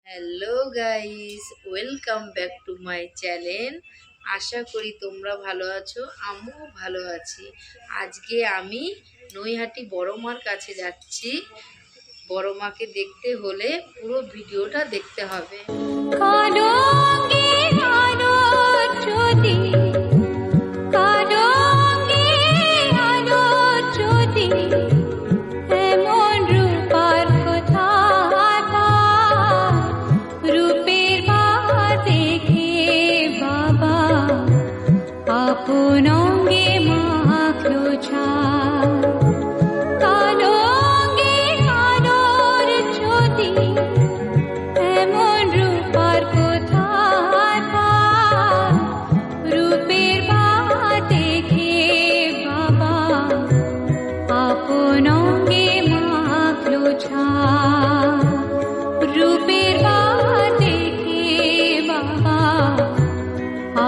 Hello guys, welcome back to my channel. আশা করি তোমরা ভালো আছো, আমিও ভালো আছি। আজকে আমি নৈহাটি বড় মার কাছে যাচ্ছি। বড় মাকে দেখতে হলে পুরো ভিডিওটা দেখতে হবে। আপন অঙ্গে মাখলো ছাপ, কালো অঙ্গে আলোর জ্যোতি, এমন রূপার কোথায় পাই? রূপের ভাত দেখে বাবা আপন অঙ্গে মাখলো ছাপ, রূপের ভাত দেখে বাবা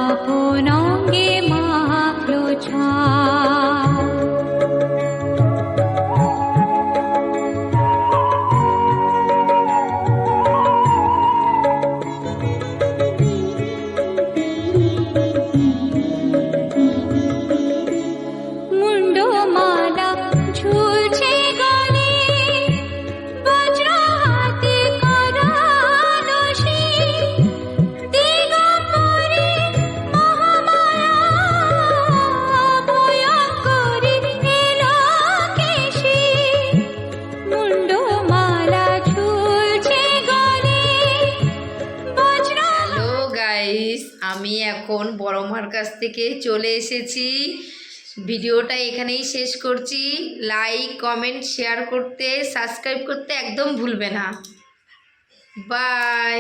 আপন অঙ্গে মাখলো ছাপ। মুন্ডমালা ঝুলছে গলে, বজ্র হাতে করালো শির, দিগম্বরে মহামায়া ভয়ঙ্করী এলো কেশে। মুন্ডমালা ঝুলছে গলে, বজ্র। হ্যালো গাইস, আমি এখন বড় মার কাছ থেকে চলে এসেছি। ভিডিওটা এখানেই শেষ করছি। লাইক, কমেন্ট, শেয়ার করতে, সাবস্ক্রাইব করতে একদম ভুলবে না। বাই।